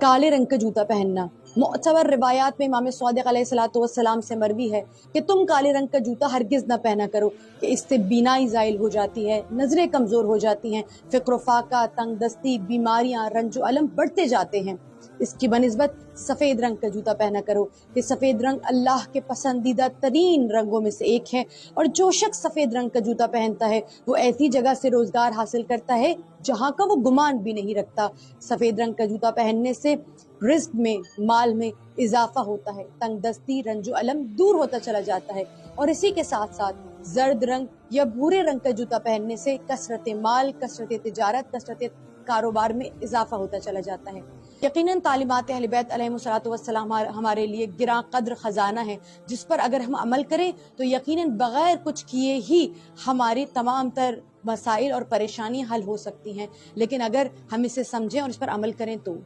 काले रंग का जूता पहनना। मुअतबर रिवायात में इमाम सादिक अलैहिस्सलाम से मरवी है कि तुम काले रंग का जूता हरगिज़ ना पहना करो कि इससे बीनाई ज़ाइल हो जाती है, नज़रें कमज़ोर हो जाती हैं, फ़िक्र फाका, तंगदस्ती, बीमारियाँ, रंजो अलम बढ़ते जाते हैं। इसकी बनिस्बत सफ़ेद रंग का जूता पहना करो कि सफ़ेद रंग अल्लाह के पसंदीदा तरीन रंगों में से एक है, और जो शख्स सफ़ेद रंग का जूता पहनता है वो ऐसी जगह से रोज़गार हासिल करता है जहाँ का वो गुमान भी नहीं रखता। सफ़ेद रंग का जूता पहनने से रिस्क में, माल में इजाफा होता है, तंगदस्ती, रंजो अलम दूर होता चला जाता है। और इसी के साथ साथ जर्द रंग या भूरे रंग का जूता पहनने से कसरत माल, कसरत तिजारत, कसरत कारोबार में इजाफा होता चला जाता है। यकीनन तालीमात अहले बैत अलैहिमुस्सलातु वस्सलाम हमारे लिए गिरां कद्र खजाना है, जिस पर अगर हम अमल करें तो यकीनन बगैर कुछ किए ही हमारी तमाम तर मसाइल और परेशानी हल हो सकती हैं। लेकिन अगर हम इसे समझें और इस पर अमल करें तो